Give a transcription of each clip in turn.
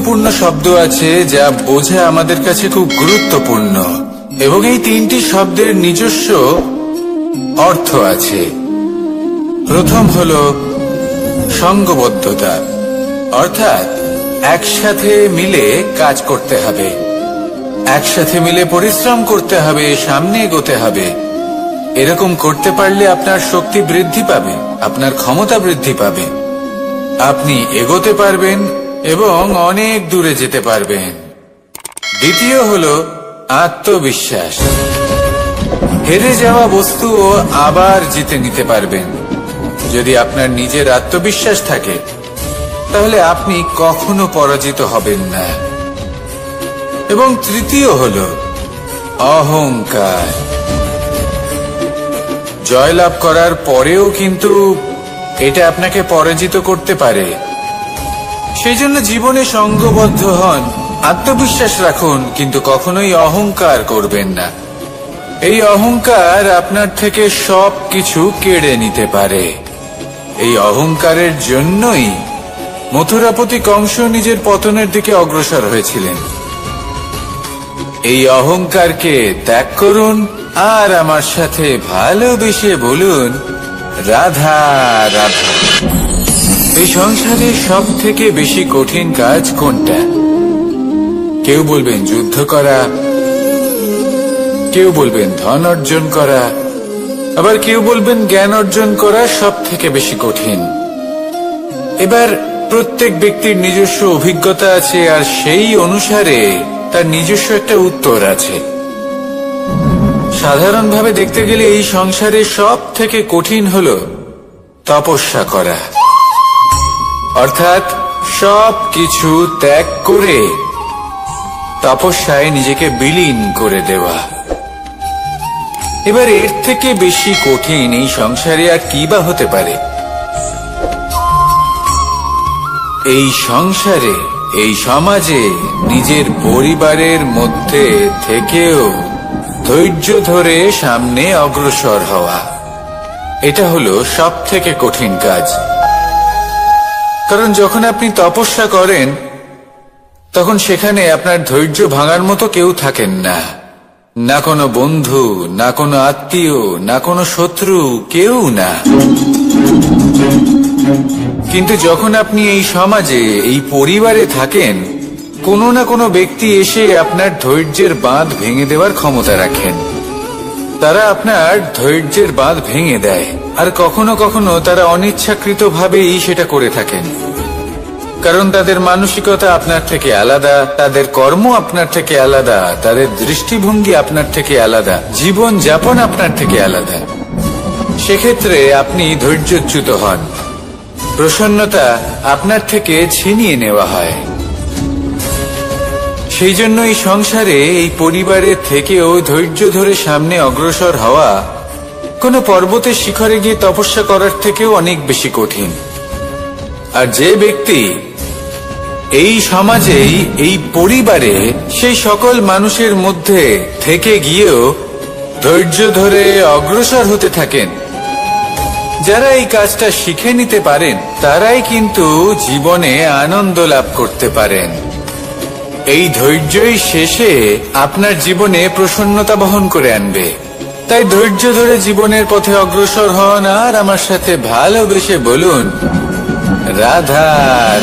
গুরুত্বপূর্ণ শব্দ আছে যা বোঝা আমাদের কাছে খুব গুরুত্বপূর্ণ, এবং এই তিনটি শব্দের নিজস্ব অর্থ আছে। প্রথম হলো সঙ্গবদ্ধতা, অর্থাৎ একসাথে মিলে কাজ করতে হবে, একসাথে মিলে পরিশ্রম করতে হবে, সামনে এগোতে হবে। এরকম করতে পারলে আপনার শক্তি বৃদ্ধি পাবে, আপনার ক্ষমতা বৃদ্ধি পাবে, আপনি এগোতে পারবেন এবং অনেক দূরে যেতে পারবেন। দ্বিতীয় হলো আত্মবিশ্বাস। হেরে যাওয়া বস্তুও আবার জিতে নিতে পারবেন। যদি আপনার নিজের আত্মবিশ্বাস থাকে তাহলে আপনি কখনো পরাজিত হবেন না। এবং তৃতীয় হলো অহংকার। জয়লাভ করার পরেও কিন্তু এটা আপনাকে পরাজিত করতে পারে। সেই জন্য জীবনে সঙ্গবদ্ধ হন, আত্মবিশ্বাস রাখুন, কিন্তু কখনোই অহংকার করবেন না। এই অহংকার আপনার থেকে সবকিছু কেড়ে নিতে পারে। এই অহংকারের জন্যই মথুরাপতি কংস নিজের পতনের দিকে অগ্রসর হয়েছিলেন। এই অহংকারকে ত্যাগ করুন আর আমার সাথে ভালোবেসে বলুন, রাধা রাধা। এই সংসারে সব থেকে বেশি কঠিন কাজ কোনটা? কেউ বলবেন যুদ্ধ করা, কেউ বলবেন ধন অর্জন করা, আবার কেউ বলবেন জ্ঞান অর্জন করা সব থেকে বেশি কঠিন। এবার প্রত্যেক ব্যক্তির নিজস্ব অভিজ্ঞতা আছে, আর সেই অনুসারে তার নিজস্ব একটা উত্তর আছে। সাধারণভাবে দেখতে গেলে এই সংসারে সব থেকে কঠিন হলো তপস্যা করা, অর্থাৎ সব কিছু ত্যাগ করে তপস্যায় নিজেকে বিলীন করে দেওয়া। এবার এর থেকে বেশি কঠিন এই সংসারে আর কি বা হতে পারে? এই সংসারে, এই সমাজে, নিজের পরিবারের মধ্যে থেকেও ধৈর্য ধরে সামনে অগ্রসর হওয়া, এটা হলো সব থেকে কঠিন কাজ। কারণ যখন আপনি তপস্যা করেন তখন সেখানে আপনার ধৈর্য ভাঙার মতো কেউ থাকেন না, না কোনো বন্ধু, না কোনো আত্মীয়, না কোনো শত্রু, কেউ না। কিন্তু যখন আপনি এই সমাজে, এই পরিবারে থাকেন, কোনো না কোনো ব্যক্তি এসে আপনার ধৈর্যের বাঁধ ভেঙে দেওয়ার ক্ষমতা রাখেন। তারা আপনার ধৈর্যের বাঁধ ভেঙে দেয়, আর কখনো কখনো তারা অনিচ্ছাকৃতভাবেই সেটা করে থাকেন। কারণ তাদের মানসিকতা আপনার থেকে আলাদা, তাদের কর্ম আপনার থেকে আলাদা, তাদের দৃষ্টিভঙ্গি আপনার থেকে আলাদা, জীবন যাপন আপনার থেকে আলাদা। সেক্ষেত্রে আপনি ধৈর্যচ্যুত হন, প্রসন্নতা আপনার থেকে ছিনিয়ে নেওয়া হয়। সেই জন্য এই সংসারে, এই পরিবারে থেকেও ধৈর্য ধরে সামনে অগ্রসর হওয়া কোনো পর্বতের শিখরে গিয়ে তপস্যা করার থেকেও অনেক বেশি কঠিন। আর যে ব্যক্তি এই সমাজেই, এই পরিবারে, সেই সকল মানুষের মধ্যে থেকে গিয়েও ধৈর্য ধরে অগ্রসর হতে থাকেন, যারা এই কাজটা শিখে নিতে পারেন, তারাই কিন্তু জীবনে আনন্দ লাভ করতে পারেন। এই ধৈর্যই শেষে আপনার জীবনে প্রসন্নতা বহন করে আনবে। তাই ধৈর্য ধরে জীবনের পথে অগ্রসর হন আর আমার সাথে ভালোবেসে বলুন, রাধা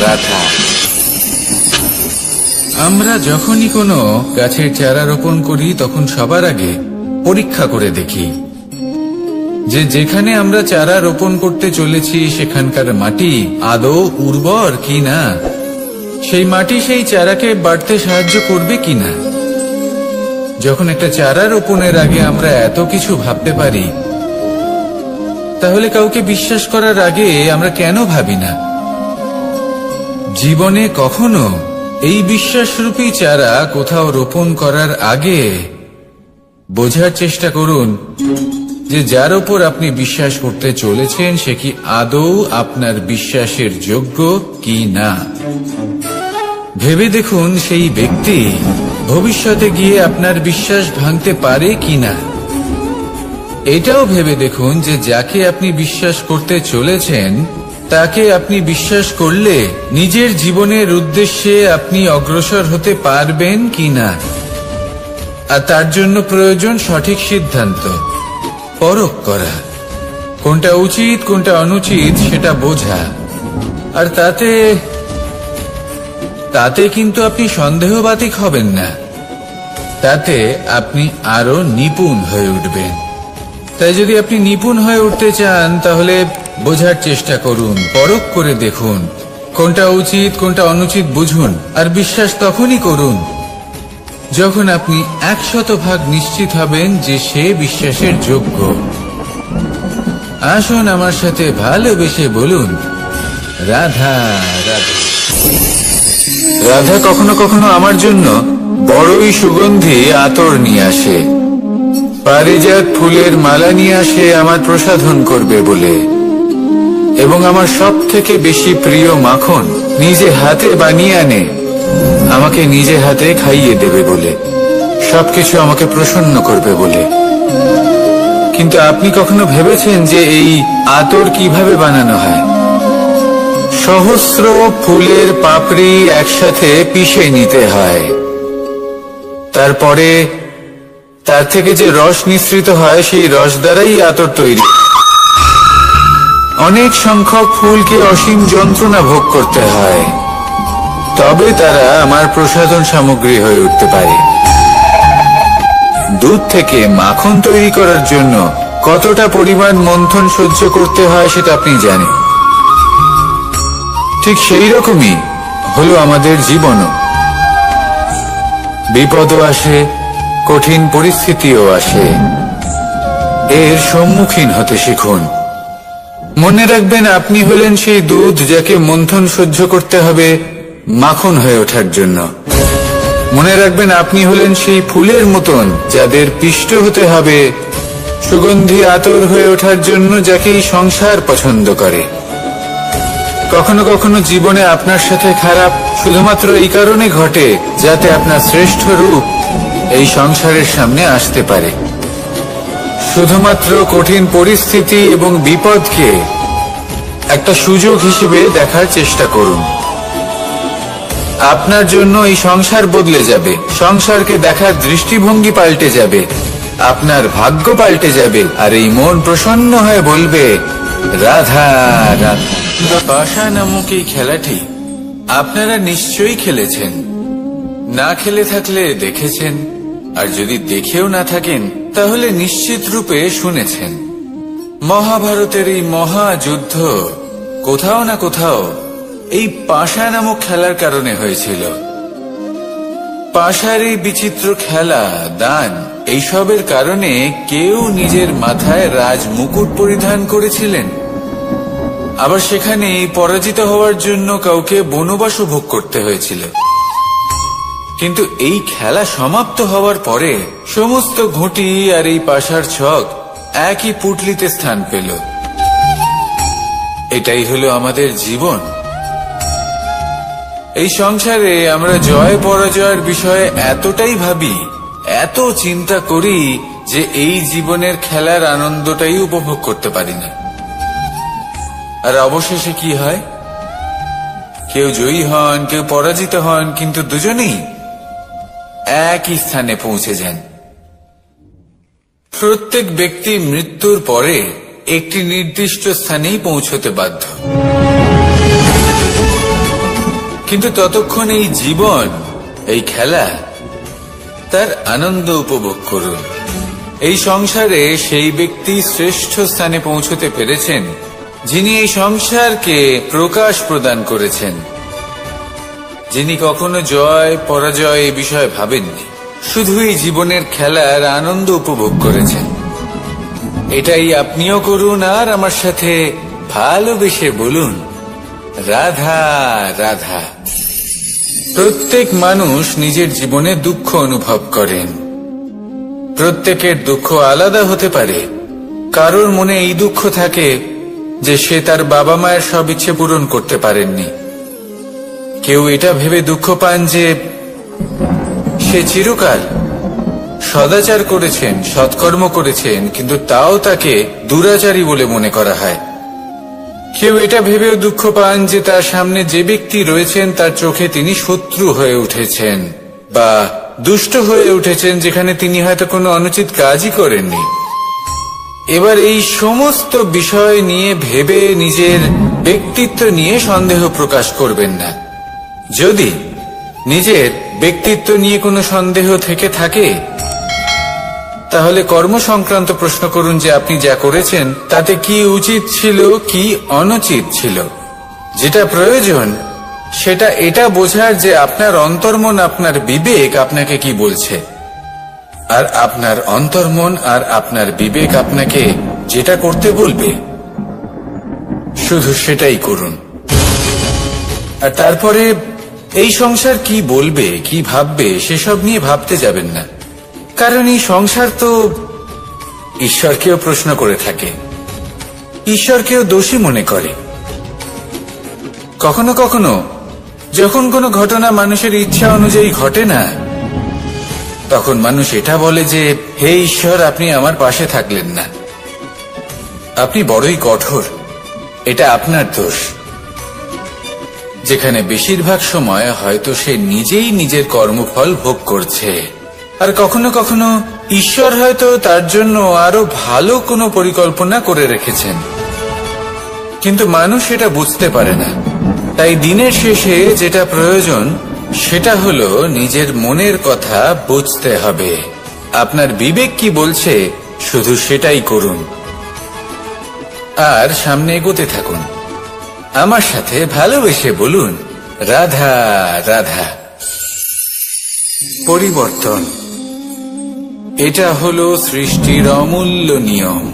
রাধা। আমরা যখনই কোনো গাছের চারা রোপণ করি তখন সবার আগে পরীক্ষা করে দেখি যে যেখানে আমরা চারা রোপণ করতে চলেছি সেখানকার মাটি আদৌ উর্বর কিনা, সেই মাটি সেই চারাকে বাড়তে সাহায্য করবে কিনা। যখন একটা চারা রোপণের আগে আমরা এত কিছু ভাবতে পারি, তাহলে কাউকে বিশ্বাস করার আগে আমরা কেন ভাবি না? জীবনে কখনো এই বিশ্বাসরূপী চারা কোথাও রোপণ করার আগে বোঝার চেষ্টা করুন যে যার উপর আপনি বিশ্বাস করতে চলেছেন সে কি আদৌ আপনার বিশ্বাসের যোগ্য কি না। ভেবে দেখুন সেই ব্যক্তি ভবিষ্যতে গিয়ে আপনার বিশ্বাস ভাঙতে পারে কিনা। এটাও ভেবে দেখুন যে যাকে আপনি বিশ্বাস করতে চলেছেন তাকে আপনি বিশ্বাস করলে নিজের জীবনের উদ্দেশ্যে আপনি অগ্রসর হতে পারবেন কিনা। আর তার জন্য প্রয়োজন সঠিক সিদ্ধান্ত, পরখ করা, কোনটা উচিত কোনটা অনুচিত সেটা বোঝা। আর তাতে কিন্তু আপনি সন্দেহবাতিক হবেন না, তাতে আপনি আরো নিপুণ হয়ে উঠবেন। তাই যদি আপনি নিপুণ হয়ে উঠতে চান তাহলে বোঝার চেষ্টা করুন, পরখ করে দেখুন, কোনটা উচিত কোনটা অনুচিত বুঝুন। আর বিশ্বাস তখনই করুন যখন আপনি 100% নিশ্চিত হবেন যে সে বিশ্বাসের যোগ্য। আসুন আমার সাথে ভালোবেসে বলুন, রাধা রাধা। রাধা কখনো কখনো আমার জন্য বড়ই সুগন্ধি আতর নিয়ে আসে, পারিজাত ফুলের মালা নিয়ে আসে আমার প্রসাধন করবে বলে, এবং আমার সব থেকে বেশি প্রিয় মাখন নিজে হাতে বানিয়ে আনে আমাকে নিজে হাতে খাইয়ে দেবে বলে, সবকিছু আমাকে প্রসন্ন করবে বলে। কিন্তু আপনি কখনো ভেবেছেন যে এই আতর কিভাবে বানানো হয়? সহস্র ফুলের পাপড়ি একসাথে পিষে নিতে হয়, তারপরে তার থেকে যে রস নিঃসৃত হয় সেই রস দ্বারাই আতর তৈরি। অনেক সংখ্যক ফুলকে অসীম যন্ত্রণা ভোগ করতে হয়, তবে তারা আমার প্রসাধন সামগ্রী হয়ে উঠতে পারে। দুধ থেকে মাখন তৈরি করার জন্য কতটা পরিমাণ মন্থন সহ্য করতে হয় সেটা আপনি জানেন। ঠিক সেই রকমই হলো আমাদের জীবনও। বিপদও আসে, কঠিন পরিস্থিতিও আসে, এর সম্মুখীন হতে শিখুন। মনে রাখবেন আপনি হলেন সেই দুধ যাকে মন্থন সহ্য করতে হবে মাখন হয়ে ওঠার জন্য। মনে রাখবেন আপনি হলেন সেই ফুলের মতন যাদের পিষ্ট হতে হবে সুগন্ধি আতর হয়ে ওঠার জন্য, যাকে এই সংসার পছন্দ করে। কখনো কখনো জীবনে আপনার সাথে খারাপ শুধুমাত্র এই কারণে ঘটে যাতে আপনার শ্রেষ্ঠ রূপ এই সংসারের সামনে আসতে পারে। শুধুমাত্র কঠিন পরিস্থিতি এবং বিপদকে একটা সুযোগ হিসেবে দেখার চেষ্টা করুন। আপনার জন্য এই সংসার বদলে যাবে, সংসারকে দেখার দৃষ্টিভঙ্গি পাল্টে যাবে, আপনার ভাগ্য পাল্টে যাবে, আর এই মন প্রসন্ন হয়ে বলবে, রাধা রাধা। পাশা নামক এই খেলাটি আপনারা নিশ্চয়ই খেলেছেন, না খেলে থাকলে দেখেছেন, আর যদি দেখেও না থাকেন তাহলে নিশ্চিত রূপে শুনেছেন। মহাভারতের এই মহাযুদ্ধ কোথাও না কোথাও এই পাশা নামক খেলার কারণে হয়েছিল। পাশার এই বিচিত্র খেলা, দান, এইসবের কারণে কেউ নিজের মাথায় রাজ মুকুট পরিধান করেছিলেন, আবার সেখানে পরাজিত হওয়ার জন্য কাউকে বনবাসও ভোগ করতে হয়েছিল। কিন্তু এই খেলা সমাপ্ত হওয়ার পরে সমস্ত ঘুঁটি আর এই পাশার ছক একই পুটলিতে স্থান পেল। এটাই হলো আমাদের জীবন। এই সংসারে আমরা জয় পরাজয়ের বিষয়ে এতটাই ভাবি, এত চিন্তা করি যে এই জীবনের খেলার আনন্দটাই উপভোগ করতে পারি না। আর অবশেষে কি হয়? কেউ জয়ী হন, কেউ পরাজিত হন, কিন্তু দুজনেই একই স্থানে পৌঁছে যান। প্রত্যেক ব্যক্তি মৃত্যুর পরে একটি নির্দিষ্ট স্থানেই পৌঁছতে বাধ্য, কিন্তু ততক্ষণ এই জীবন, এই খেলা, তার আনন্দ উপভোগ করুন। এই সংসারে সেই ব্যক্তি শ্রেষ্ঠ স্থানে পৌঁছতে পেরেছেন যিনি এই সংসারকে প্রকাশ প্রদান করেছেন, যিনি কখনো জয় পরাজয় এই বিষয়ে ভাবেননি, শুধু এই জীবনের খেলার আনন্দ উপভোগ করেছেন। এটাই আপনিও করুন, আর আমার সাথে ভালোবেসে বলুন, রাধা রাধা। প্রত্যেক মানুষ নিজের জীবনে দুঃখ অনুভব করেন। প্রত্যেকের দুঃখ আলাদা হতে পারে। কারোর মনে এই দুঃখ থাকে যে সে তার বাবা মায়ের সব ইচ্ছে পূরণ করতে পারেননি। কেউ এটা ভেবে দুঃখ পান যে সে চিরকাল সদাচার করেছেন, সৎকর্ম করেছেন, কিন্তু তাও তাকে দুরাচারী বলে মনে করা হয়। কেউ এটা ভেবেও দুঃখ পান যে তার সামনে যে ব্যক্তি রয়েছেন তার চোখে তিনি শত্রু হয়ে উঠেছেন বা দুষ্ট হয়ে উঠেছেন, যেখানে তিনি হয়তো কোনো অনুচিত কাজই করেননি। এবার এই সমস্ত বিষয় নিয়ে ভেবে নিজের ব্যক্তিত্ব নিয়ে সন্দেহ প্রকাশ করবেন না। যদি নিজের ব্যক্তিত্ব নিয়ে কোনো সন্দেহ থেকে থাকে, তাহলে কর্ম সংক্রান্ত প্রশ্ন করুন যে আপনি যা করেছেন তাতে কি উচিত ছিল, কি অনুচিত ছিল। যেটা প্রয়োজন সেটা এটা বোঝার যে আপনার অন্তর্মন, আপনার বিবেক আপনাকে কি বলছে, আর আপনার অন্তর্মন আর আপনার বিবেক আপনাকে যেটা করতে বলবে শুধু সেটাই করুন। আর তারপরে এই সংসার কি বলবে, কি ভাববে সেসব নিয়ে ভাবতে যাবেন না, কারণ এই সংসার তো ঈশ্বরকেও প্রশ্ন করে থাকে, ঈশ্বরকেও দোষী মনে করে। কখনো কখনো যখন কোনো ঘটনা মানুষের ইচ্ছা অনুযায়ী ঘটে না, তখন মানুষ এটা বলে যে হে ঈশ্বর, আপনি আমার পাশে থাকলেন না, আপনি বড়ই কঠোর, এটা আপনার দোষ। যেখানে বেশিরভাগ সময় হয়তো সে নিজেই নিজের কর্মফল ভোগ করছে, আর কখনো কখনো ঈশ্বর হয়তো তার জন্য আরো ভালো কোনো পরিকল্পনা করে রেখেছেন, কিন্তু মানুষ এটা বুঝতে পারে না। তাই দিনের শেষে যেটা প্রয়োজন সেটা হলো নিজের মনের কথা বুঝতে হবে। আপনার বিবেক কি বলছে শুধু সেটাই করুন, আর সামনে এগোতে থাকুন। আমার সাথে ভালোবেসে বলুন, রাধা রাধা। পরিবর্তন, এটা হলো সৃষ্টির অমূল্য নিয়ম।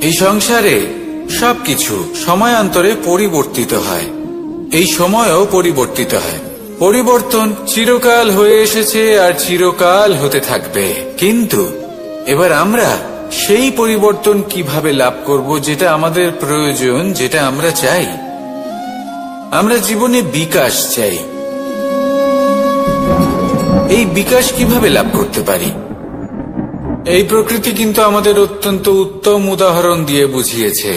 এই সংসারে সবকিছু সময়ান্তরে পরিবর্তিত হয়, এই সময়ও পরিবর্তিত হয়। পরিবর্তন চিরকাল হয়ে এসেছে আর চিরকাল হতে থাকবে, কিন্তু এবার আমরা সেই পরিবর্তন কিভাবে লাভ করব যেটা আমাদের প্রয়োজন, যেটা আমরা চাই। আমরা জীবনে বিকাশ চাই। এই বিকাশ কিভাবে লাভ করতে পারি? এই প্রকৃতি কিন্তু আমাদের অত্যন্ত উত্তম উদাহরণ দিয়ে বুঝিয়েছে।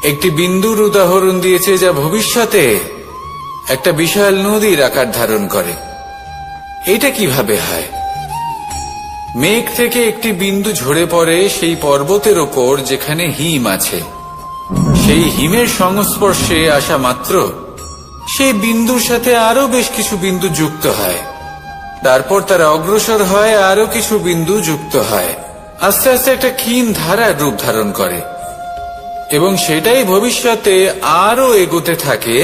একটি বিন্দুর উদাহরণ দিয়েছে যা ভবিষ্যতে একটা বিশাল নদীর আকার ধারণ করে। এটা কিভাবে হয়? মেঘ থেকে একটি বিন্দু ঝরে পড়ে সেই পর্বতের ওপর যেখানে হিম আছে। সেই হিমের সংস্পর্শে আসা মাত্র সেই বিন্দুর সাথে আরো বেশ কিছু বিন্দু যুক্ত হয়, তারপর তারা অগ্রসর হয়, আরো কিছু বিন্দু যুক্ত হয়, আস্তে আস্তে একটা ক্ষীণ ধারার রূপ ধারণ করে, এবং সেটাই ভবিষ্যতে আরো এগোতে থাকে।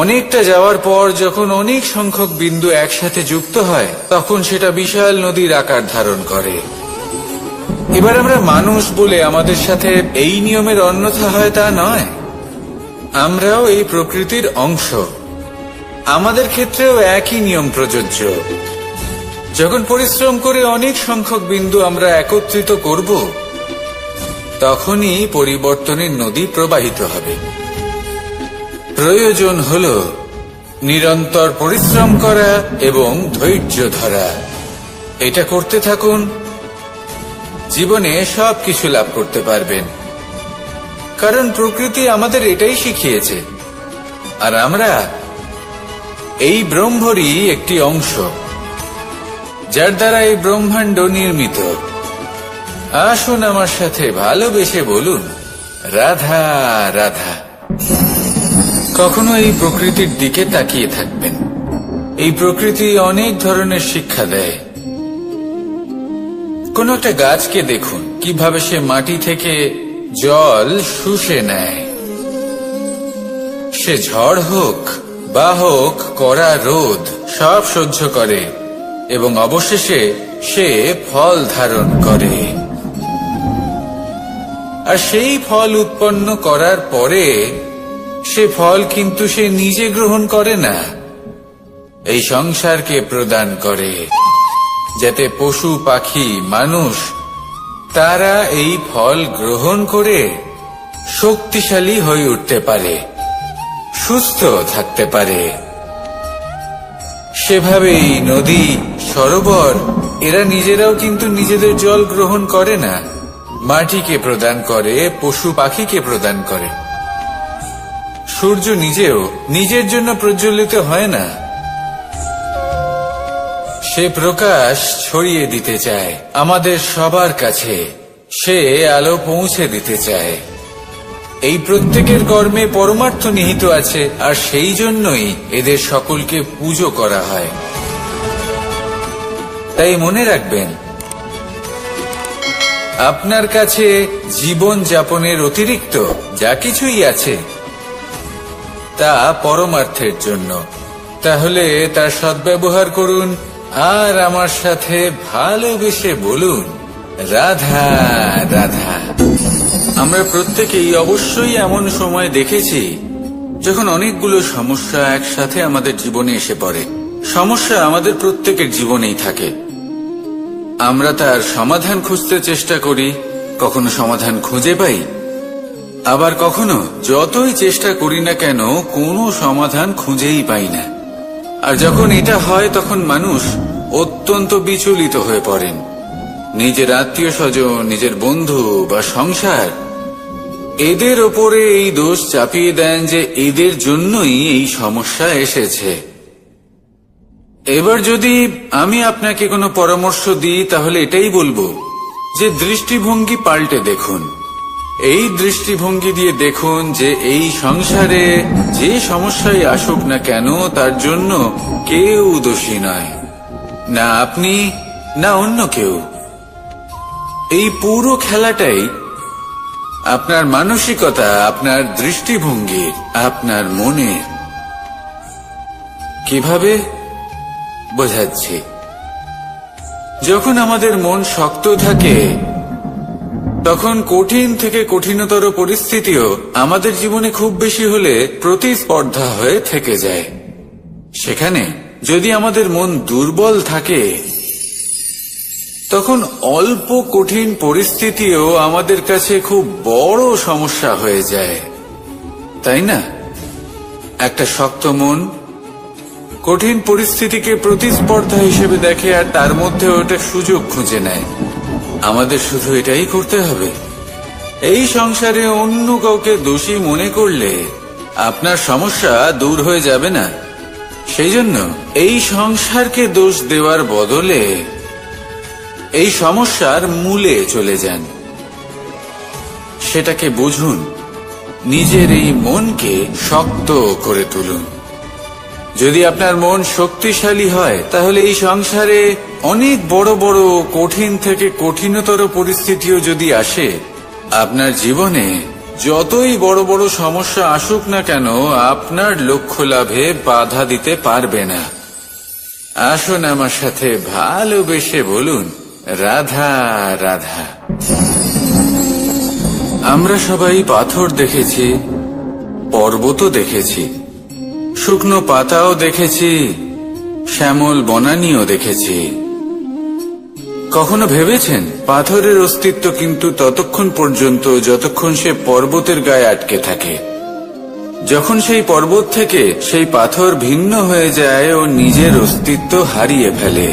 অনেকটা যাওয়ার পর যখন অনেক সংখ্যক বিন্দু একসাথে যুক্ত হয়, তখন সেটা বিশাল নদীর আকার ধারণ করে। এবার আমরা মানুষ বলে আমাদের সাথে এই নিয়মের অন্যথা হয় তা নয়। আমরাও এই প্রকৃতির অংশ, আমাদের ক্ষেত্রেও একই নিয়ম প্রযোজ্য। যখন পরিশ্রম করে অনেক সংখ্যক বিন্দু আমরা একত্রিত করব, তখনই পরিবর্তনের নদী প্রবাহিত হবে। প্রয়োজন হল নিরন্তর পরিশ্রম করা এবং ধৈর্য ধরা। এটা করতে থাকুন, জীবনে সবকিছু লাভ করতে পারবেন, কারণ প্রকৃতি আমাদের এটাই শিখিয়েছে, আর আমরা এই ব্রহ্মরই একটি অংশ, যার দ্বারা এই ব্রহ্মাণ্ড নির্মিত। আসুন আমার সাথে ভালোবেসে বলুন, রাধা রাধা। কখনো এই প্রকৃতির দিকে তাকিয়ে থাকবেন। এই প্রকৃতি অনেক ধরনের শিক্ষা দেয়। কোন একটা গাছকে দেখুন কিভাবে সে মাটি থেকে জল শুষে নেয়। সে ঝড় হোক বা হোক কড়া রোদ সব সহ্য করে এবং অবশেষে সে ফল ধারণ করে। আর সেই ফল উৎপন্ন করার পরে সে ফল কিন্তু সে নিজে গ্রহণ করে না, এই সংসারকে প্রদান করে, যাতে পশু পাখি মানুষ তারা এই ফল গ্রহণ করে শক্তিশালী হয়ে উঠতে পারে, সুস্থ থাকতে পারে। সেভাবেই নদী, সরোবর এরা নিজেরাও কিন্তু নিজেদের জল গ্রহণ করে না, মাটিকে প্রদান করে, পশু পাখিকে প্রদান করে। সূর্য নিজেও নিজের জন্য প্রজ্বলিত হয় না, সে প্রকাশ ছড়িয়ে দিতে চায় আমাদের সবার কাছে, সে আলো পৌঁছে দিতে চায়। এই প্রত্যেকের কর্মে পরমার্থ নিহিত আছে, আর সেই জন্যই এদের সকলকে পুজো করা হয়। তাই মনে রাখবেন, আপনার কাছে জীবন যাপনের অতিরিক্ত যা কিছুই আছে তা পরমার্থের জন্য। তাহলে তার সদ্ব্যবহার করুন আর আমার সাথে ভালোবেসে বলুন, রাধা রাধা। আমরা প্রত্যেকেই অবশ্যই এমন সময় দেখেছি যখন অনেকগুলো সমস্যা একসাথে আমাদের জীবনে এসে পড়ে। সমস্যা আমাদের প্রত্যেকের জীবনেই থাকে, আমরা তার সমাধান খুঁজতে চেষ্টা করি, কখনো সমাধান খুঁজে পাই, আবার কখনো যতই চেষ্টা করি না কেন কোনো সমাধান খুঁজেই পাই না। আর যখন এটা হয় তখন মানুষ অত্যন্ত বিচলিত হয়ে পড়েন। নিজের আত্মীয় স্বজন, নিজের বন্ধু বা সংসার, এদের ওপরে এই দোষ চাপিয়ে দেন যে এদের জন্যই এই সমস্যা এসেছে। এবার যদি আমি আপনাকে কোনো পরামর্শ দিই তাহলে এটাই বলবো যে দৃষ্টিভঙ্গি পাল্টে দেখুন। এই দৃষ্টিভঙ্গি দিয়ে দেখুন যে এই সংসারে যে সমস্যায় আসুক না কেন তার জন্য কেউ দোষী নয়, না আপনি না অন্য কেউ। এই পুরো খেলাটাই আপনার মানসিকতা, আপনার দৃষ্টিভঙ্গি, আপনার মনে। কিভাবে বোঝাচ্ছি, যখন আমাদের মন শক্ত থাকে তখন কঠিন থেকে কঠিনতর পরিস্থিতিও আমাদের জীবনে খুব বেশি হলে প্রতিস্পর্ধা হয়ে থেকে যায়। সেখানে যদি আমাদের মন দুর্বল থাকে তখন অল্প কঠিন পরিস্থিতিও আমাদের কাছে খুব বড় সমস্যা হয়ে যায়, তাই না? একটা শক্ত মন কঠিন পরিস্থিতিকে প্রতিস্পর্ধা হিসেবে দেখে আর তার মধ্যে ওটা সুযোগ খুঁজে নেয়। আমাদের শুধু এটাই করতে হবে। এই সংসারে অন্য কাউকে দোষী মনে করলে আপনার সমস্যা দূর হয়ে যাবে না। সেই জন্য এই সংসারকে দোষ দেওয়ার বদলে এই সমস্যার মূলে চলে যান, সেটাকে বুঝুন, নিজের এই মনকে শক্ত করে তুলুন। যদি আপনার মন শক্তিশালী হয় তাহলে এই সংসারে অনেক বড় বড় কঠিন থেকে কঠিনতর পরিস্থিতিও যদি আসে, আপনার জীবনে যতই বড় বড় সমস্যা আসুক না কেন আপনার লক্ষ্য লাভে বাধা দিতে পারবে না। আসুন আমার সাথে ভালোবেসে বলুন, রাধা রাধা। আমরা সবাই পাথর দেখেছি, পর্বতও দেখেছি, শুকনো পাতাও দেখেছি, শ্যামল বনানীও দেখেছি। কখনো ভেবেছেন পাথরের অস্তিত্ব কিন্তু ততক্ষণ পর্যন্ত যতক্ষণ সে পর্বতের গায়ে আটকে থাকে। যখন সেই পর্বত থেকে সেই পাথর ভিন্ন হয়ে যায় ও নিজের অস্তিত্ব হারিয়ে ফেলে।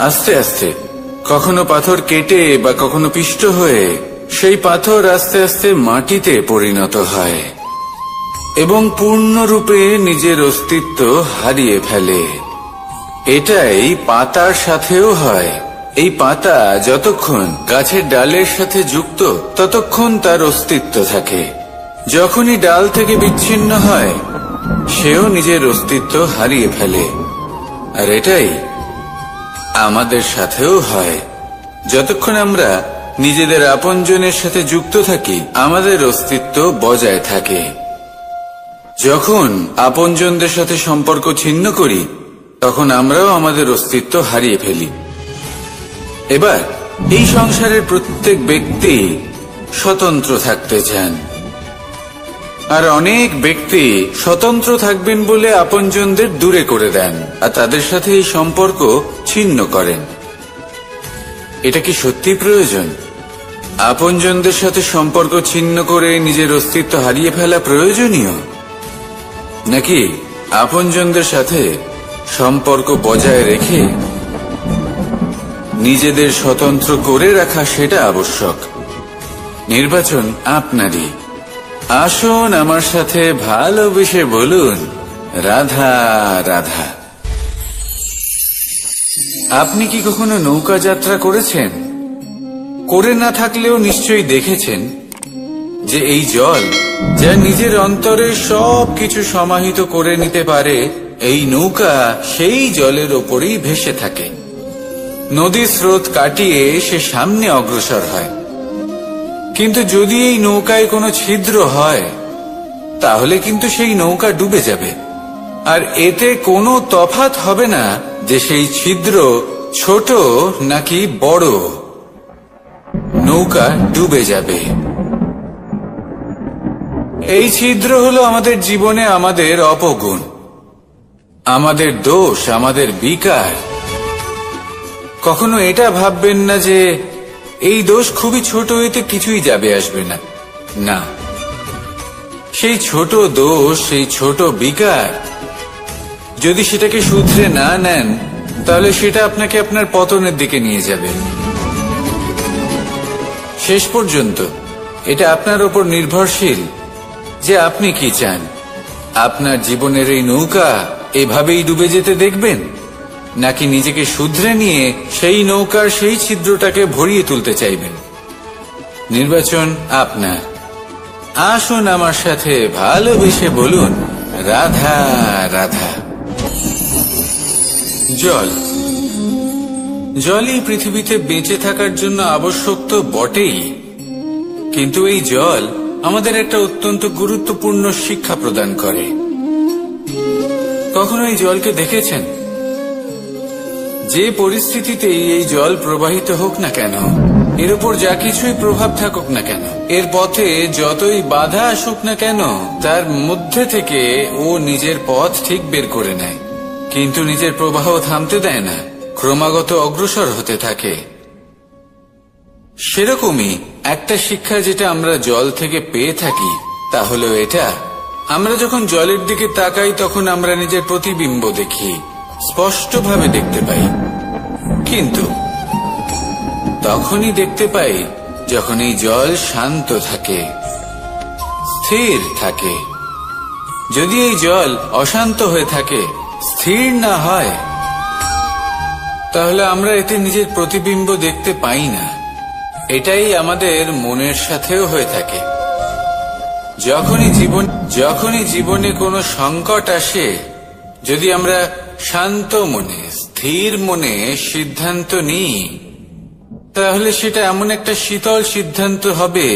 আস্তে আস্তে কখনো পাথর কেটে বা কখনো পিষ্ট হয়ে সেই পাথর আস্তে আস্তে মাটিতে পরিণত হয় এবং পূর্ণরূপে নিজের অস্তিত্ব হারিয়ে ফেলে। এটাই পাতার সাথেও হয়। এই পাতা যতক্ষণ গাছের ডালের সাথে যুক্ত ততক্ষণ তার অস্তিত্ব থাকে। যখনই ডাল থেকে বিচ্ছিন্ন হয় সেও নিজের অস্তিত্ব হারিয়ে ফেলে। আর এটাই আমাদের সাথেও হয়। যতক্ষণ আমরা নিজেদের আপনজনের সাথে যুক্ত থাকি আমাদের অস্তিত্ব বজায় থাকে। যখন আপনজনদের সাথে সম্পর্ক ছিন্ন করি তখন আমরাও আমাদের অস্তিত্ব হারিয়ে ফেলি। এবার এই সংসারের প্রত্যেক ব্যক্তি স্বতন্ত্র থাকতে চান, আর অনেক ব্যক্তি স্বতন্ত্র থাকবেন বলে আপনজনদের দূরে করে দেন আর তাদের সাথে এই সম্পর্ক ছিন্ন করেন। এটা কি সত্যি প্রয়োজন? আপনজনদের সাথে সম্পর্ক ছিন্ন করে নিজের অস্তিত্ব হারিয়ে ফেলা প্রয়োজনীয়, নাকি আপনজনদের সাথে সম্পর্ক বজায় রেখে নিজেদের স্বতন্ত্র করে রাখা সেটা আবশ্যক? নির্বাচন আপনারই। আসুন আমার সাথে ভালোবেসে বলুন, রাধা রাধা। আপনি কি কখনো নৌকা যাত্রা করেছেন? করে না থাকলেও নিশ্চয়ই দেখেছেন যে এই জল, যা নিজের অন্তরে সব কিছু সমাহিত করে নিতে পারে, এই নৌকা সেই জলের ওপরেই ভেসে থাকে। নদীর স্রোত কাটিয়ে সে সামনে অগ্রসর হয়। কিন্তু যদি এই নৌকায় কোনো ছিদ্র হয়, তাহলে কিন্তু সেই নৌকা ডুবে যাবে। আর এতে কোনো তফাৎ হবে না যে সেই ছিদ্র ছোট নাকি বড়, নৌকা ডুবে যাবে। এই ছিদ্র হলো আমাদের জীবনে আমাদের অপগুণ, আমাদের দোষ, আমাদের বিকার। কখনো এটা ভাববেন না যে এই দোষ খুবই ছোট, এতে কিছুই যাবে আসবে না। না, সেই ছোট দোষ, সেই ছোট বিকার, যদি সেটাকে শুধরে না নেন, তাহলে সেটা আপনাকে আপনার পতনের দিকে নিয়ে যাবে। শেষ পর্যন্ত এটা আপনার উপর নির্ভরশীল যে আপনি কি চান। আপনার জীবনের এই নৌকা এভাবেই ডুবে যেতে দেখবেন, নাকি নিজেকে শুধরে নিয়ে সেই নৌকার সেই ছিদ্রটাকে ভরিয়ে তুলতে চাইবেন? নির্বাচন আপনার। আসুন আমার সাথে ভালোবেসে বলুন, রাধা রাধা। জল, জলই পৃথিবীতে বেঁচে থাকার জন্য আবশ্যক তো বটেই, কিন্তু এই জল আমাদের একটা অত্যন্ত গুরুত্বপূর্ণ শিক্ষা প্রদান করে। কখনো এই জলকে দেখেছেন? যে পরিস্থিতিতেই এই জল প্রবাহিত হোক না কেন, এর উপর যা কিছুই প্রভাব থাকুক না কেন, এর পথে যতই বাধা আসুক না কেন, তার মধ্যে থেকে ও নিজের পথ ঠিক বের করে নেয়, কিন্তু নিজের প্রবাহ থামতে দেয় না, ক্রমাগত অগ্রসর হতে থাকে। সেরকমই একটা শিক্ষা যেটা আমরা জল থেকে পেয়ে থাকি, তা হলো এটা: আমরা যখন জলের দিকে তাকাই, তখন আমরা নিজের প্রতিবিম্ব দেখি, স্পষ্টভাবে দেখতে পাই। কিন্তু তখনই দেখতে পাই যখন এই জল শান্ত থাকে, স্থির থাকে। যদি এই জল অশান্ত হয়ে থাকে, স্থির না হয়, তাহলে আমরা এতে নিজের প্রতিবিম্ব দেখতে পাই না। এটাই আমাদের মনের সাথেও হয়ে থাকে। যখনই জীবনে কোনো সংকট আসে, যদি আমরা শান্ত মনে, স্থির মনে সিদ্ধান্ত নিই, তাহলে সেটা এমন একটা শীতল সিদ্ধান্ত হবে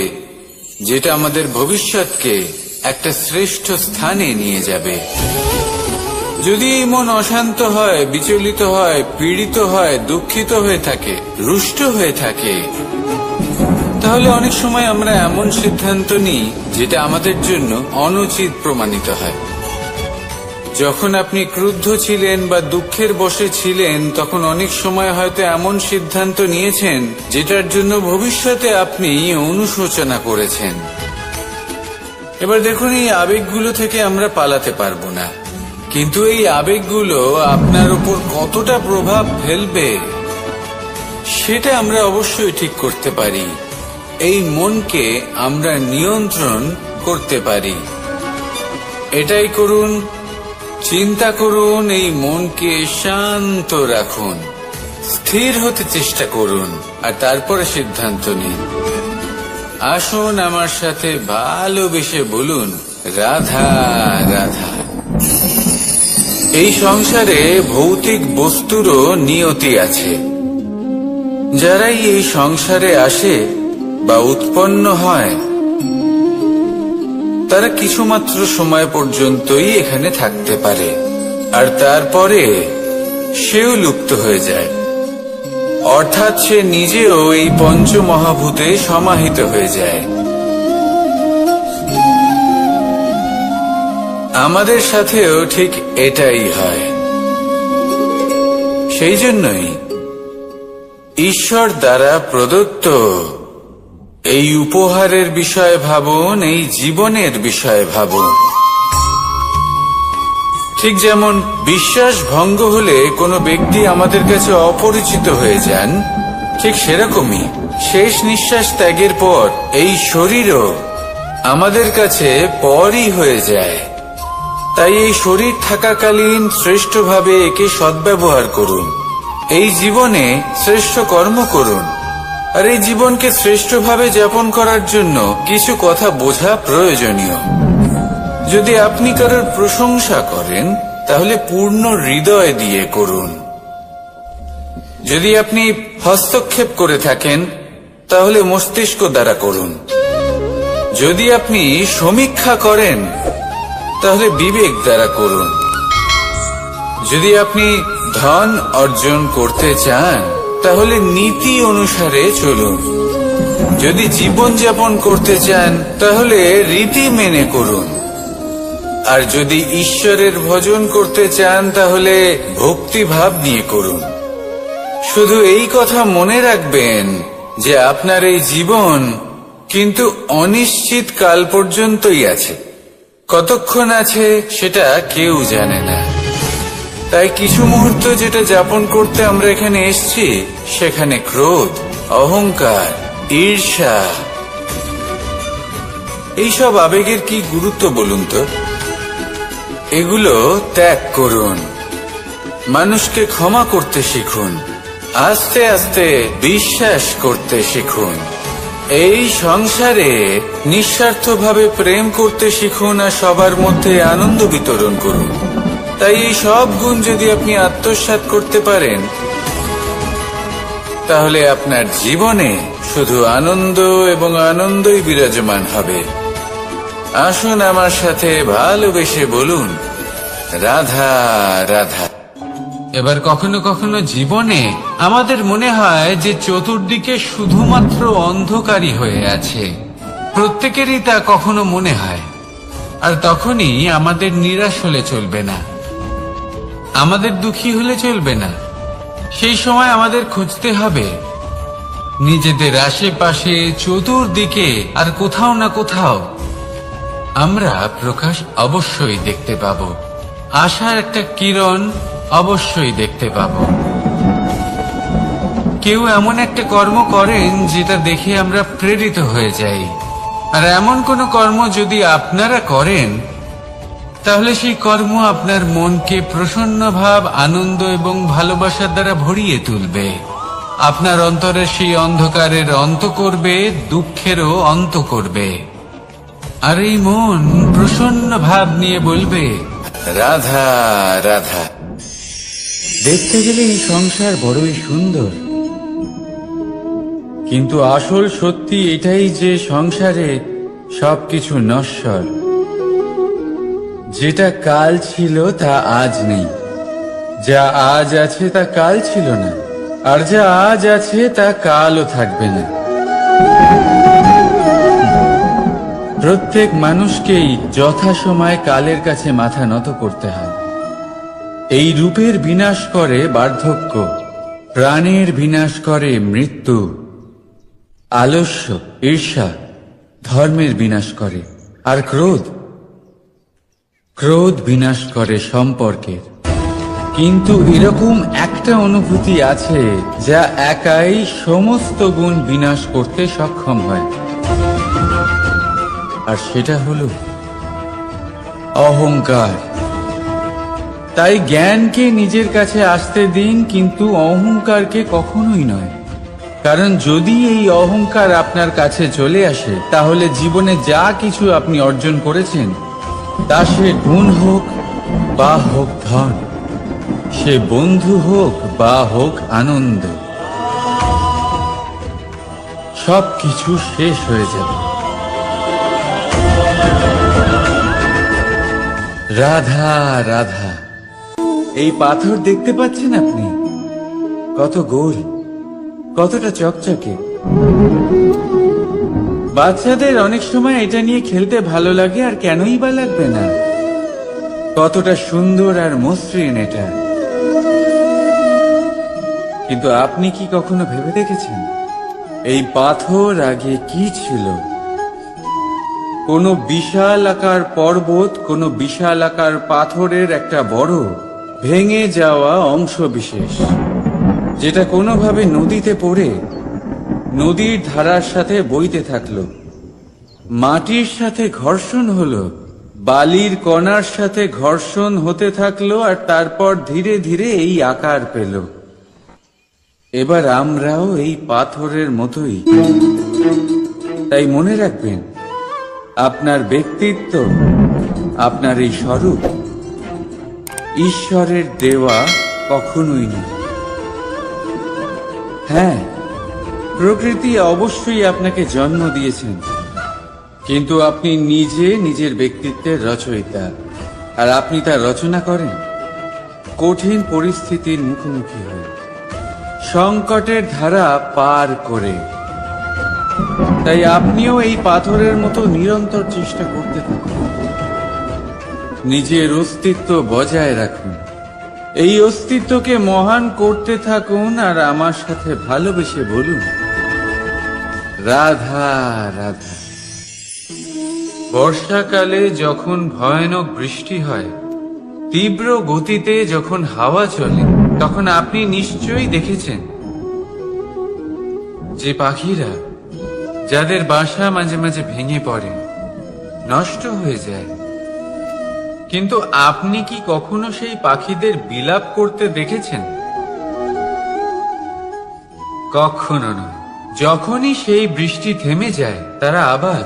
যেটা আমাদের ভবিষ্যৎকে একটা শ্রেষ্ঠ স্থানে নিয়ে যাবে। যদি এই মন অশান্ত হয়, বিচলিত হয়, পীড়িত হয়, দুঃখিত হয়ে থাকে, রুষ্ট হয়ে থাকে, তাহলে অনেক সময় আমরা এমন সিদ্ধান্ত নিই যেটা আমাদের জন্য অনুচিত প্রমাণিত হয়। যখন আপনি ক্রুদ্ধ ছিলেন বা দুঃখের বশে ছিলেন, তখন অনেক সময় হয়তো এমন সিদ্ধান্ত নিয়েছেন যেটার জন্য ভবিষ্যতে আপনি অনুশোচনা করেছেন। এবার দেখুন, এই আবেগগুলো থেকে আমরা পালাতে পারবো না, কিন্তু এই আবেগগুলো আপনার উপর কতটা প্রভাব ফেলবে সেটা আমরা অবশ্যই ঠিক করতে পারি। এই মনকে আমরা নিয়ন্ত্রণ করতে পারি। এটাই করুন, চিন্তা করুন, এই মনকে শান্ত রাখুন, স্থির হতে চেষ্টা করুন, আর তারপরে সিদ্ধান্ত নিন। আসুন আমার সাথে ভালোবেসে বলুন, রাধা রাধা। এই সংসারে ভৌতিক বস্তুরও নিয়তি আছে। যারাই এই সংসারে আসে বা উৎপন্ন হয়, তারা কিছুমাত্র সময় পর্যন্তই এখানে থাকতে পারে, আর তারপরে সেও লুপ্ত হয়ে যায়। অর্থাৎ সে নিজেও এই পঞ্চমহাভূতে সমাহিত হয়ে যায়। আমাদের সাথেও ঠিক এটাই হয়। সেই জন্যই ঈশ্বর দ্বারা প্রদত্ত এই উপহারের বিষয়ে ভাবুন, এই জীবনের বিষয়ে ভাবুন। ঠিক যেমন বিশ্বাস ভঙ্গ হলে কোনো ব্যক্তি আমাদের কাছে অপরিচিত হয়ে যান, ঠিক সেরকমই শেষ নিঃশ্বাস ত্যাগের পর এই শরীরও আমাদের কাছে পরই হয়ে যায়। তাই এই শরীর থাকাকালীন শ্রেষ্ঠভাবে একে সদ্ব্যবহার করুন। এই জীবনে শ্রেষ্ঠ কর্ম করুন। আর এই জীবনকে শ্রেষ্ঠভাবে যাপন করার জন্য কিছু কথা বোঝা প্রয়োজনীয়। যদি আপনি কারোর প্রশংসা করেন তাহলে পূর্ণ হৃদয় দিয়ে করুন। যদি আপনি হস্তক্ষেপ করে থাকেন তাহলে মস্তিষ্ক দ্বারা করুন। যদি আপনি সমীক্ষা করেন তাহলে বিবেক দ্বারা করুন। যদি আপনি ধন অর্জন করতে চান তাহলে নীতি অনুসারে চলুন। যদি জীবন যাপন করতে চান তাহলে রীতি মেনে করুন। আর যদি ঈশ্বরের ভজন করতে চান তাহলে ভক্তিভাব নিয়ে করুন। শুধু এই কথা মনে রাখবেন যে আপনার এই জীবন কিন্তু অনিশ্চিত কাল পর্যন্তই আছে। কতক্ষণ আছে সেটা কেউ জানে না। তাই কিছু মুহূর্ত যেটা যাপন করতে আমরা এখানে এসেছি সেখানে ক্রোধ, অহংকার, ঈর্ষা এইসব আবেগের কি গুরুত্ব বলুন তো? এগুলো ত্যাগ করুন। মানুষকে ক্ষমা করতে শিখুন। আস্তে আস্তে বিশ্বাস করতে শিখুন। এই সংসারে নিঃস্বার্থভাবে প্রেম করতে শিখুন আর সবার মধ্যে আনন্দ বিতরণ করুন। তাই এই সব গুণ যদি আপনি আত্মসাৎ করতে পারেন তাহলে আপনার জীবনে শুধু আনন্দ এবং আনন্দই বিরাজমান হবে। আসুন আমার সাথে ভালোবেসে বলুন, রাধা রাধা। এবার কখনো কখনো জীবনে আমাদের মনে হয় যে চতুর্দিকে শুধুমাত্র অন্ধকারই হয়ে আছে। প্রত্যেকেরই তা কখনো মনে হয়। আর তখনই আমাদের নিরাশ হলে চলবে না, আমাদের দুঃখী হলে চলবে না। সেই সময় আমাদের খুঁজতে হবে নিজেদের আশেপাশে, চতুর্দিকে আর কোথাও না কোথাও আমরা প্রকাশ অবশ্যই দেখতে পাব। আশার একটা কিরণ অবশ্যই দেখতে পাব। কেউ এমন একটা কর্ম করেন যেটা দেখে আমরা প্রেরিত হয়ে যাই। আর এমন কোনো কর্ম যদি আপনারা করেন তাহলে সেই কর্ম আপনার মনকে প্রসন্ন ভাব, আনন্দ এবং ভালোবাসার দ্বারা ভরিয়ে তুলবে। আপনার অন্তরের সেই অন্ধকারের অন্ত করবে, দুঃখেরও অন্ত করবে। আর এই মন প্রসন্ন ভাব নিয়ে বলবে, রাধা রাধা। দেখতে গেলে এই সংসার বড়ই সুন্দর, কিন্তু আসল সত্যি এটাই যে সংসারে সবকিছু নশ্বর। যেটা কাল ছিল তা আজ নেই, যা আজ আছে তা কাল ছিল না, আর যা আজ আছে তা কালও থাকবে না। প্রত্যেক মানুষকেই যথাসময়ে কালের কাছে মাথা নত করতে হয়। এই রূপের বিনাশ করে বার্ধক্য, প্রাণের বিনাশ করে মৃত্যু। আলস্য, ঈর্ষা ধর্মের বিনাশ করে, আর ক্রোধ বিনাশ করে সম্পর্কের। কিন্তু এরকম একটা অনুভূতি আছে যা একাই সমস্ত গুণ বিনাশ করতে সক্ষম হয়, আর সেটা হলো অহংকার। তাই জ্ঞানকে নিজের কাছে আসতে দিন, কিন্তু অহংকারকে কখনোই নয়। কারণ যদি এই অহংকার আপনার কাছে চলে আসে তাহলে জীবনে যা কিছু আপনি অর্জন করেছেন, তা সে গুণ হোক বা হোক ধন, সে বন্ধু হোক বা হোক আনন্দ, সবকিছু শেষ হয়ে যাবে। রাধা রাধা। এই পাথর দেখতে পাচ্ছেন আপনি? কত গোল, কতটা চকচকে। বাচ্চাদের অনেক সময় এটা নিয়ে খেলতে ভালো লাগে, আর কেনই বা লাগবে না। কতটা সুন্দর আর মসৃণ এটা। কিন্তু আপনি কি কখনো ভেবে দেখেছেন এই পাথর আগে কি ছিল? কোনো বিশাল আকার পর্বত, কোনো বিশাল আকার পাথরের একটা বড় ভেঙে যাওয়া অংশ বিশেষ, যেটা কোনোভাবে নদীতে পড়ে নদীর ধারার সাথে বইতে থাকলো, মাটির সাথে ঘর্ষণ হলো, বালির কণার সাথে ঘর্ষণ হতে থাকলো, আর তারপর ধীরে ধীরে এই আকার পেল। এবার আমরাও এই পাথরের মতোই। তাই মনে রাখবেন, আপনার ব্যক্তিত্ব, আপনার এই স্বরূপ ঈশ্বরের দেওয়া কখনোই নয়। হ্যাঁ, প্রকৃতি অবশ্যই আপনাকে জন্ম দিয়েছেন, কিন্তু আপনি নিজে নিজের ব্যক্তিত্বের রচয়িতা, আর আপনি তা রচনা করেন কঠিন পরিস্থিতির মুখোমুখি হয়ে, সংকটের ধারা পার করে। তাই আপনিও এই পাথরের মতো নিরন্তর চেষ্টা করতে থাকুন, নিজের অস্তিত্ব বজায় রাখুন, এই অস্তিত্বকে মহান করতে থাকুন, আর আমার সাথে ভালোবেসে বলুন, রাধা রাধা। বর্ষাকালে যখন ভয়ানক বৃষ্টি হয়, তীব্র গতিতে যখন হাওয়া চলে, তখন আপনি নিশ্চয়ই দেখেছেন যে পাখিরা, যাদের বাসা মাঝে মাঝে ভেঙে পড়ে, নষ্ট হয়ে যায়, কিন্তু আপনি কি কখনো সেই পাখিদের বিলাপ করতে দেখেছেন? কখনো নয়। যখনই সেই বৃষ্টি থেমে যায়, তারা আবার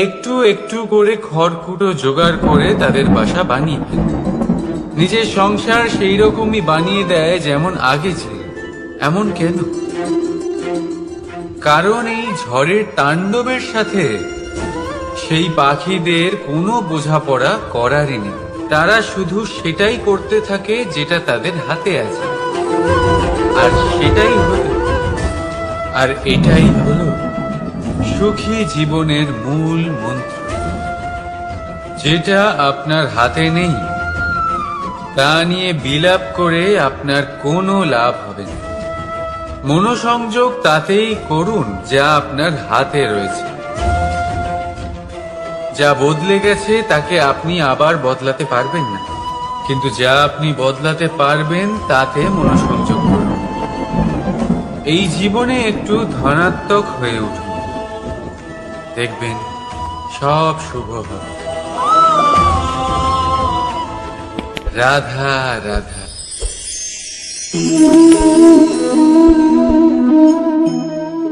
একটু একটু করে খড়কুটো জোগাড় করে তাদের বাসা বানিয়ে ফেলে, নিজের সংসার সেই রকমই বানিয়ে দেয় যেমন আগে ছিল। এমন কেন? কারণ এই ঝড়ের তাণ্ডবের সাথে সেই পাখিদের কোনো বোঝাপড়া করারই নেই। তারা শুধু সেটাই করতে থাকে যেটা তাদের হাতে আছে, আর সেটাই হলো, আর এটাই হলো সুখী জীবনের মূল মন্ত্র। যেটা আপনার হাতে নেই, তা নিয়ে বিলাপ করে আপনার কোনো লাভ হবে না। মনোসংযোগ তাতেই করুন যা আপনার হাতে রয়েছে। যা বদলে গেছে তাকে আপনি আবার বদলাতে পারবেন না, কিন্তু যা আপনি বদলাতে পারবেন তাতে মনোসংযোগ করুন। এই জীবনে একটু ধনাত্মক হয়ে উঠুন, দেখবেন সব শুভ হবে। রাধা রাধা।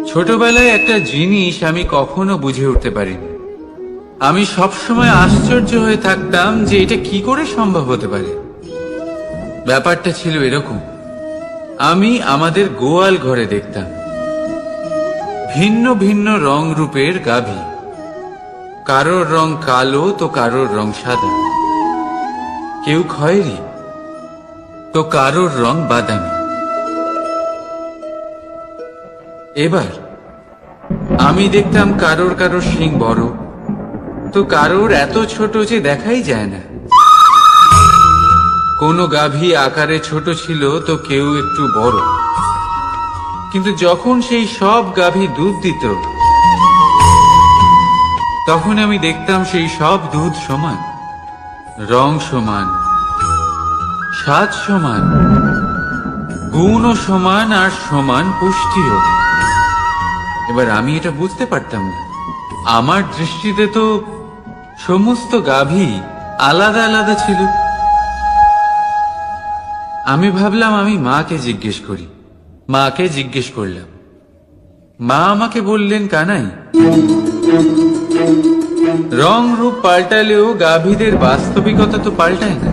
ছোটবেলায় একটা জিনিস আমি কখনো বুঝে উঠতে পারিনি। আমি সবসময় আশ্চর্য হয়ে থাকতাম যে এটা কি করে সম্ভব হতে পারে। ব্যাপারটা ছিল এরকম, আমি আমাদের গোয়াল ঘরে দেখতাম ভিন্ন ভিন্ন রং রূপের গাভী। কারোর রং কালো তো কারোর রং সাদা, কেউ খয়েরি তো কারোর রং বাদামি। এবার আমি দেখতাম কারোর কারোর শিং বড় তো কারোর এত ছোট যে দেখাই যায় না। কোনো গাভী আকারে ছোট ছিল তো কেউ একটু বড়, কিন্তু যখন সেই সব গাভী দুধ দিত, তখন আমি দেখতাম সেই সব দুধ সমান, রং সমান, স্বাদ সমান, গুণও সমান, আর সমান পুষ্টিও। এবার আমি এটা বুঝতে পারতাম না। আমার দৃষ্টিতে তো সমস্ত গাভী আলাদা আলাদা ছিল। আমি ভাবলাম আমি মাকে জিজ্ঞেস করি। মাকে জিজ্ঞেস করলাম। মা আমাকে বললেন, কানাই, রং রূপ পাল্টালেও গাভীদের বাস্তবিকতা তো পাল্টায় না,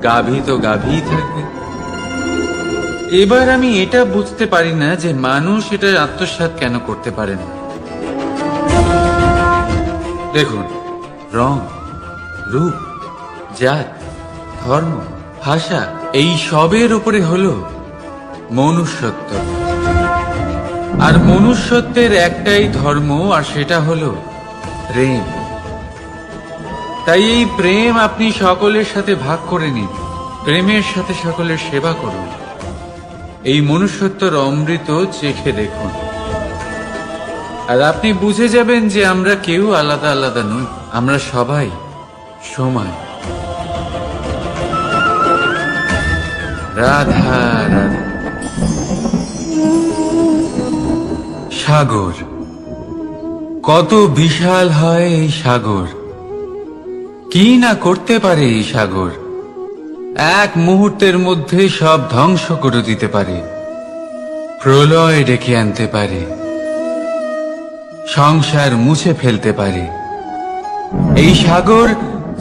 গাভী তো গাভীই থাকবে। এবার আমি এটা বুঝতে পারি না যে মানুষ এটা আত্মসাৎ কেন করতে পারে না। দেখুন, রং, রূপ, জাত, ধর্ম, ভাষা, এই সবের উপরে হলো মনুষ্যত্ব। আর মনুষ্যত্বের একটাই ধর্ম, আর সেটা হলো প্রেম। তাই এই প্রেম আপনি সকলের সাথে ভাগ করে নিন, প্রেমের সাথে সকলের সেবা করুন। এই মনুষ্যত্বর অমৃত চেখে দেখুন, আর আপনি বুঝে যাবেন যে আমরা কেউ আলাদা আলাদা নই, আমরা সবাই সমান। রাধা রাধা। সাগর, কত বিশাল হয় এই সাগর! কি না করতে পারে এই সাগর! এক মুহূর্তের মধ্যে সব ধ্বংস করে দিতে পারে, প্রলয় ডেকে আনতে পারে, সংসার মুছে ফেলতে পারে। এই সাগর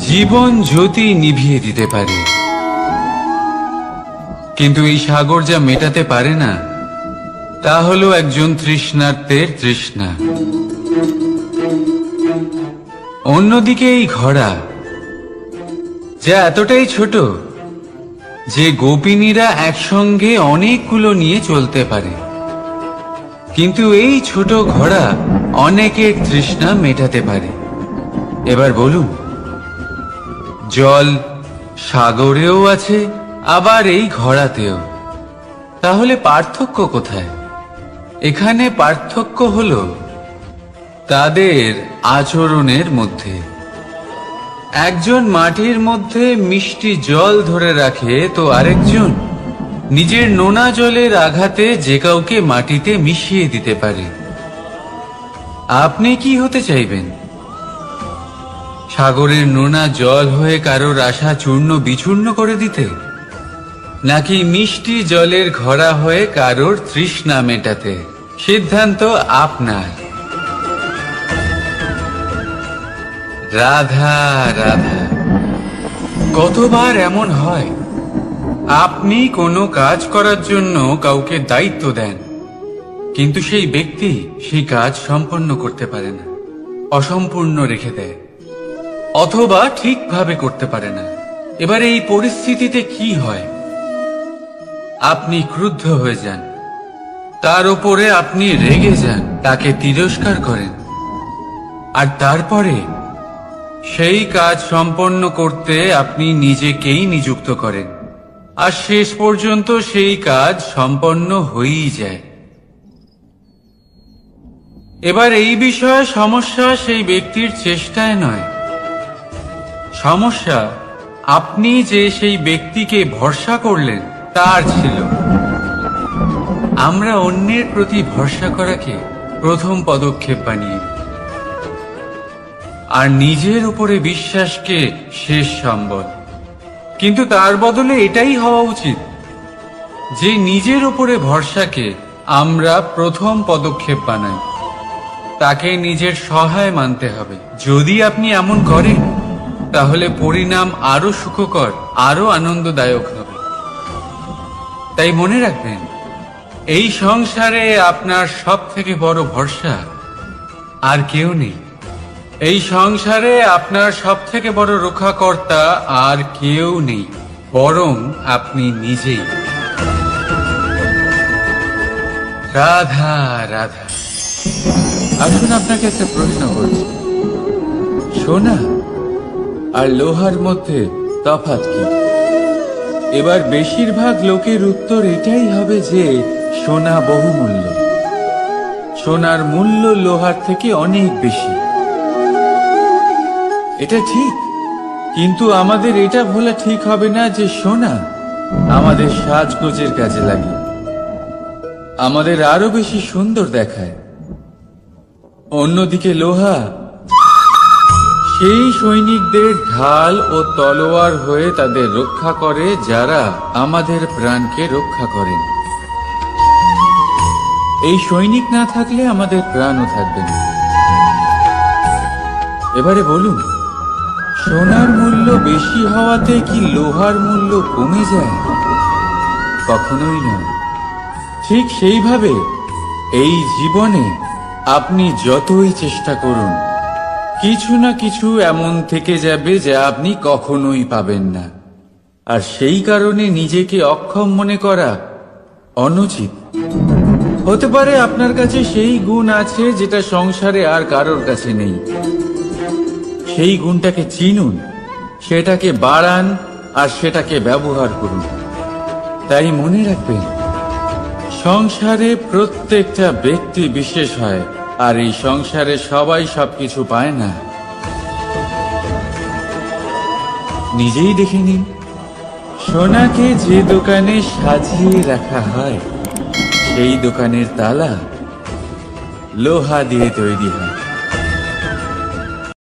জীবন জ্যোতি নিভিয়ে দিতে পারে। কিন্তু এই সাগর যা মেটাতে পারে না, তা হলো একজন তৃষ্ণার্তের তৃষ্ণা। অন্যদিকে এই ঘোড়া, যা এতটাই ছোট যে গোপিনীরা একসঙ্গে অনেকগুলো নিয়ে চলতে পারে, কিন্তু এই ছোট ঘোড়া অনেকের তৃষ্ণা মেটাতে পারে। এবার বলুন, জল সাগরেও আছে, আবার এই ঘোড়াতেও। তাহলে পার্থক্য কোথায়? এখানে পার্থক্য হলো তাদের আচরণের মধ্যে। একজন মাটির মধ্যে মিষ্টি জল ধরে রাখে, তো আরেকজন নিজের নোনা জলের আঘাতে যে কাউকে মাটিতে মিশিয়ে দিতে পারে। আপনি কি হতে চাইবেন? সাগরের নোনা জল হয়ে কারোর আশা চূর্ণ বিচূর্ণ করে দিতে, নাকি মিষ্টি জলের ঘোড়া হয়ে কারোর তৃষ্ণা মেটাতে? সিদ্ধান্ত আপনার। রাধা রাধা। কতবার এমন হয়, আপনি কোনো কাজ করার জন্য কাউকে দায়িত্ব দেন, কিন্তু সেই ব্যক্তি সেই কাজ সম্পন্ন করতে পারে না, অসম্পূর্ণ রেখে দেয়, অথবা ঠিকভাবে করতে পারে না। এবার এই পরিস্থিতিতে কি হয়? আপনি ক্রুদ্ধ হয়ে যান, তার উপরে আপনি রেগে যান, তাকে তিরস্কার করেন, আর তারপরে সেই কাজ সম্পন্ন করতে আপনি নিজেকেই নিযুক্ত করেন, আর শেষ পর্যন্ত সেই কাজ সম্পন্ন হয়েই যায়। এবার এই বিষয়ে সমস্যা সেই ব্যক্তির চেষ্টায় নয়, সমস্যা আপনি যে সেই ব্যক্তিকে ভরসা করলেন তার ছিল। আমরা অন্যের প্রতি ভরসা করাকে প্রথম পদক্ষেপ বানিয়ে, আর নিজের উপরে বিশ্বাসকে শেষ সম্বল। কিন্তু তার বদলে এটাই হওয়া উচিত যে নিজের উপরে ভরসাকে আমরা প্রথম পদক্ষেপ বানাই, তাকে নিজের সহায় মানতে হবে। যদি আপনি এমন করেন, তাহলে পরিণাম আরো সুখকর, আরো আনন্দদায়ক হবে। তাই মনে রাখবেন, এই সংসারে আপনার সব থেকে বড় ভরসা আর কেউ নেই। এই সংসারে আপনার সব থেকে বড় রক্ষাকর্তা আর কেউ নেই, বরং আপনি নিজেই। রাধা রাধা। আসুন আপনাকে একটা প্রশ্ন করছি, সোনা আর লোহার মধ্যে তফাৎ কি? এবার বেশিরভাগ লোকের উত্তর এটাই হবে যে সোনা বহুমূল্য, সোনার মূল্য লোহার থেকে অনেক বেশি। এটা ঠিক, কিন্তু আমাদের এটা বলা ঠিক হবে না যে সোনা আমাদের সাজগোজের কাজে লাগে, আমাদের আরো বেশি সুন্দর দেখায়। অন্যদিকে লোহা সেই সৈনিকদের ঢাল ও তলোয়ার হয়ে তাদের রক্ষা করে, যারা আমাদের প্রাণকে রক্ষা করেন। এই সৈনিক না থাকলে আমাদের প্রাণও থাকবে না। এবারে বলুন, সোনার মূল্য বেশি হওয়াতে কি লোহার মূল্য কমে যায়? কখনোই নয়। ঠিক সেইভাবে এই জীবনে আপনি যতই চেষ্টা করুন, কিছু না কিছু এমন থেকে যাবে যা আপনি কখনোই পাবেন না, আর সেই কারণে নিজেকে অক্ষম মনে করা অনুচিত। হতে পারে আপনার কাছে সেই গুণ আছে যেটা সংসারে আর কারোর কাছে নেই। সেই গুণটাকে চিনুন, সেটাকে বাড়ান, আর সেটাকে ব্যবহার করুন। তাই মনে রাখবেন, সংসারে প্রত্যেকটা ব্যক্তি বিশেষ হয়, আর এই সংসারে সবাই সবকিছু পায় না। নিজেই দেখে নিন, সোনাকে যে দোকানে সাজিয়ে রাখা হয়, সেই দোকানের তালা লোহা দিয়ে তৈরি হয়।